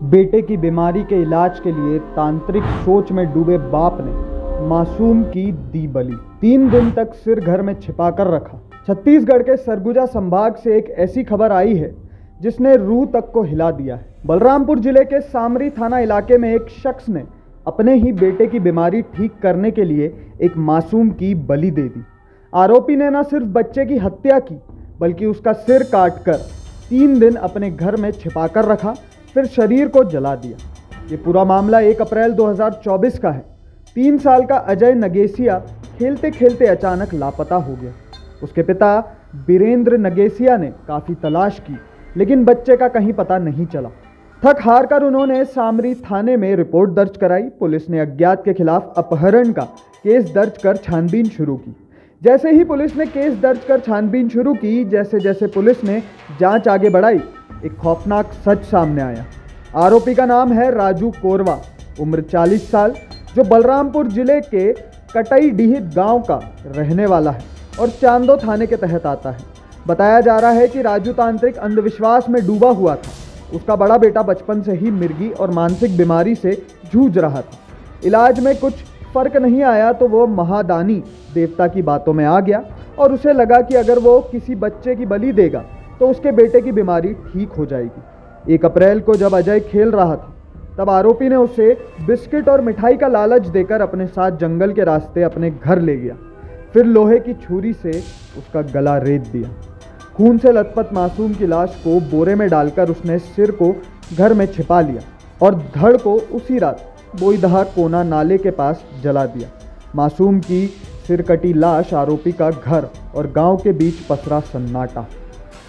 बेटे की बीमारी के इलाज के लिए तांत्रिक सोच में डूबे बाप ने मासूम की दी बलि। 3 दिन तक सिर घर में छिपा कर रखा। छत्तीसगढ़ के सरगुजा संभाग से एक ऐसी खबर आई है जिसने रूह तक को हिला दिया है। बलरामपुर जिले के सामरी थाना इलाके में एक शख्स ने अपने ही बेटे की बीमारी ठीक करने के लिए एक मासूम की बलि दे दी। आरोपी ने न सिर्फ बच्चे की हत्या की बल्कि उसका सिर काटकर 3 दिन अपने घर में छिपा कर रखा, फिर शरीर को जला दिया। ये पूरा मामला 1 अप्रैल 2024 का है। 3 साल का अजय नगेसिया खेलते खेलते अचानक लापता हो गया। उसके पिता बीरेंद्र नगेसिया ने काफ़ी तलाश की लेकिन बच्चे का कहीं पता नहीं चला। थक हार कर उन्होंने सामरी थाने में रिपोर्ट दर्ज कराई। पुलिस ने अज्ञात के खिलाफ अपहरण का केस दर्ज कर छानबीन शुरू की। जैसे ही पुलिस ने केस दर्ज कर छानबीन शुरू की, जैसे जैसे पुलिस ने जांच आगे बढ़ाई, एक खौफनाक सच सामने आया। आरोपी का नाम है राजू कोरवा, उम्र 40 साल, जो बलरामपुर जिले के कटईडीह गांव का रहने वाला है और चांदो थाने के तहत आता है। बताया जा रहा है कि राजू तांत्रिक अंधविश्वास में डूबा हुआ था। उसका बड़ा बेटा बचपन से ही मिर्गी और मानसिक बीमारी से जूझ रहा था। इलाज में कुछ फर्क नहीं आया तो वो महादानी देवता की बातों में आ गया और उसे लगा कि अगर वो किसी बच्चे की बलि देगा तो उसके बेटे की बीमारी ठीक हो जाएगी। 1 अप्रैल को जब अजय खेल रहा था तब आरोपी ने उसे बिस्किट और मिठाई का लालच देकर अपने साथ जंगल के रास्ते अपने घर ले गया। फिर लोहे की छुरी से उसका गला रेत दिया। खून से लथपथ मासूम की लाश को बोरे में डालकर उसने सिर को घर में छिपा लिया और धड़ को उसी रात बोईदहा कोना नाले के पास जला दिया। मासूम की सिरकटी लाश आरोपी का घर और गांव के बीच पसरा सन्नाटा।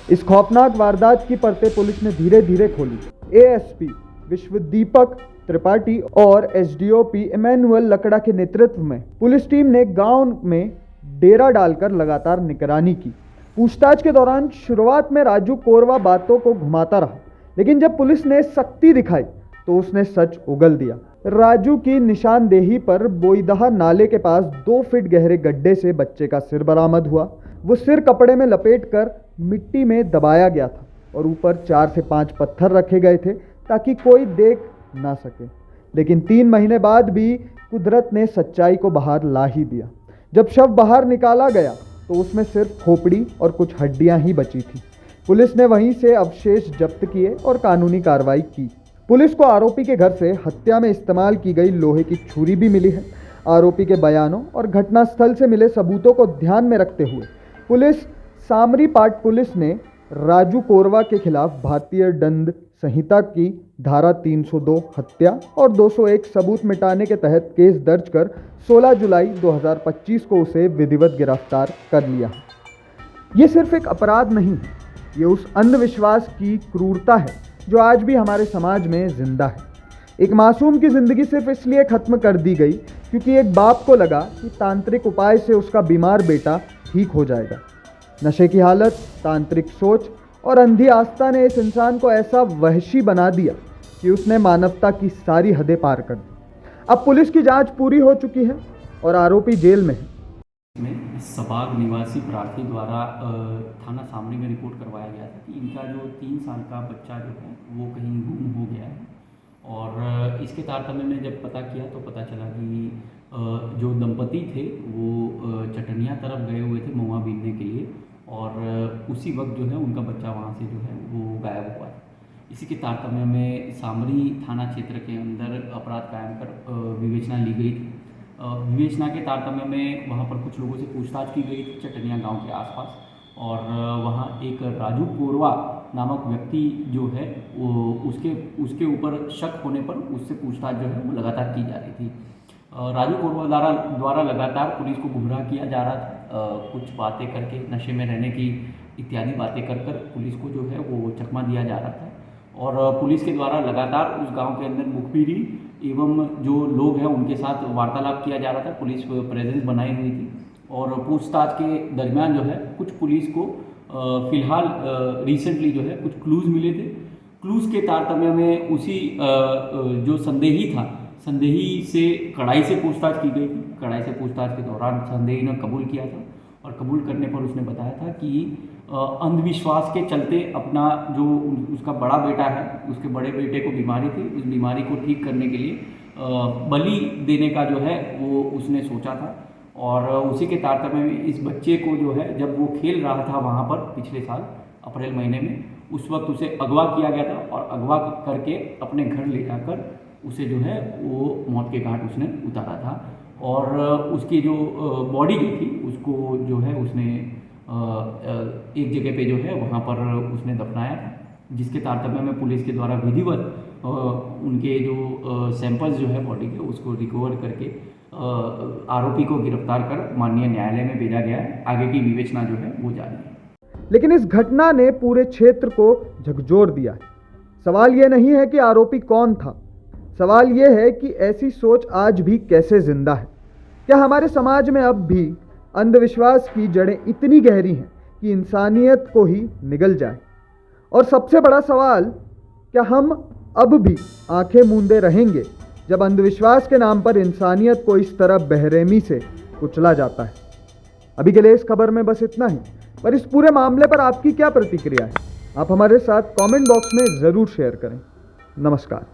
इस खौफनाक वारदात की परतें पुलिस ने धीरे धीरे खोली। एएसपी विश्वदीपक त्रिपाठी और एसडीओपी इमैनुअल लकड़ा के नेतृत्व में पुलिस टीम ने गांव में डेरा डालकर लगातार निगरानी की। पूछताछ के दौरान शुरुआत में राजू कोरवा बातों को घुमाता रहा, लेकिन जब पुलिस ने सख्ती दिखाई तो उसने सच उगल दिया। राजू की निशानदेही पर बोईदहा नाले के पास 2 फीट गहरे गड्ढे से बच्चे का सिर बरामद हुआ। वो सिर कपड़े में लपेटकर मिट्टी में दबाया गया था और ऊपर 4 से 5 पत्थर रखे गए थे ताकि कोई देख ना सके। लेकिन 3 महीने बाद भी कुदरत ने सच्चाई को बाहर ला ही दिया। जब शव बाहर निकाला गया तो उसमें सिर्फ खोपड़ी और कुछ हड्डियां ही बची थी। पुलिस ने वहीं से अवशेष जब्त किए और कानूनी कार्रवाई की। पुलिस को आरोपी के घर से हत्या में इस्तेमाल की गई लोहे की छुरी भी मिली है। आरोपी के बयानों और घटनास्थल से मिले सबूतों को ध्यान में रखते हुए पुलिस सामरी पाट पुलिस ने राजू कोरवा के खिलाफ भारतीय दंड संहिता की धारा 302 हत्या और 201 सबूत मिटाने के तहत केस दर्ज कर 16 जुलाई 2025 को उसे विधिवत गिरफ्तार कर लिया। ये सिर्फ एक अपराध नहीं है, ये उस अंधविश्वास की क्रूरता है जो आज भी हमारे समाज में जिंदा है। एक मासूम की जिंदगी सिर्फ इसलिए खत्म कर दी गई क्योंकि एक बाप को लगा कि तांत्रिक उपाय से उसका बीमार बेटा ठीक हो जाएगा। नशे की हालत, तांत्रिक सोच और अंधी आस्था ने इस इंसान को ऐसा वहशी बना दिया कि उसने मानवता की सारी हदें पार कर दी। अब पुलिस की जांच पूरी हो चुकी है और आरोपी जेल में है। में सबाग निवासी प्रार्थी द्वारा थाना सामरी में रिपोर्ट करवाया गया था कि इनका जो 3 साल का बच्चा जो है वो कहीं गुम हो गया है। और इसके तारतम्य में जब पता किया तो पता चला कि जो दंपति थे वो चटनिया तरफ गए हुए थे महुआ बीनने के लिए और उसी वक्त जो है उनका बच्चा वहाँ से जो है वो गायब हुआ था। इसी के तारतम्य में सामरी थाना क्षेत्र के अंदर अपराध कायम कर विवेचना ली गई थी। विवेचना के तारतम्य में वहाँ पर कुछ लोगों से पूछताछ की गई थी चटनिया गांव के आसपास और वहाँ एक राजू कोरवा नामक व्यक्ति जो है वो उसके ऊपर शक होने पर उससे पूछताछ जो है वो लगातार की जा रही थी। राजू कोरवा द्वारा लगातार पुलिस को गुमराह किया जा रहा था, कुछ बातें करके नशे में रहने की इत्यादि बातें कर पुलिस को जो है वो चकमा दिया जा रहा था और पुलिस के द्वारा लगातार उस गांव के अंदर मुखबिरी एवं जो लोग हैं उनके साथ वार्तालाप किया जा रहा था। पुलिस प्रेजेंस बनाई हुई थी और पूछताछ के दरमियान जो है कुछ पुलिस को फिलहाल रिसेंटली जो है कुछ क्लूज़ मिले थे। क्लूज़ के तारतम्य में उसी जो संदेही था, संदेही से कड़ाई से पूछताछ की गई थी। कड़ाई से पूछताछ के दौरान संदेही ने कबूल किया था और कबूल करने पर उसने बताया था कि अंधविश्वास के चलते अपना जो उसका बड़ा बेटा है, उसके बड़े बेटे को बीमारी थी, उस बीमारी को ठीक करने के लिए बलि देने का जो है वो उसने सोचा था। और उसी के तारतम्य में इस बच्चे को जो है, जब वो खेल रहा था वहाँ पर पिछले साल अप्रैल महीने में, उस वक्त उसे अगवा किया गया था और अगवा करके अपने घर ले जाकर उसे जो है वो मौत के घाट उसने उतारा था। और उसकी जो बॉडी जो थी उसको जो है उसने एक जगह पे जो है वहाँ पर उसने दफनाया था, जिसके तारतम्य में पुलिस के द्वारा विधिवत उनके जो सैंपल्स जो है बॉडी के उसको रिकवर करके आरोपी को गिरफ्तार कर माननीय न्यायालय में भेजा गया है। आगे की विवेचना जो है वो जारी है। लेकिन इस घटना ने पूरे क्षेत्र को झकझोर दिया है। सवाल यह नहीं है कि आरोपी कौन था, सवाल यह है कि ऐसी सोच आज भी कैसे जिंदा है। क्या हमारे समाज में अब भी अंधविश्वास की जड़ें इतनी गहरी हैं कि इंसानियत को ही निगल जाए? और सबसे बड़ा सवाल, क्या हम अब भी आंखें मूंदे रहेंगे जब अंधविश्वास के नाम पर इंसानियत को इस तरह बेरहमी से कुचला जाता है? अभी के लिए इस खबर में बस इतना ही, पर इस पूरे मामले पर आपकी क्या प्रतिक्रिया है? आप हमारे साथ कमेंट बॉक्स में ज़रूर शेयर करें। नमस्कार।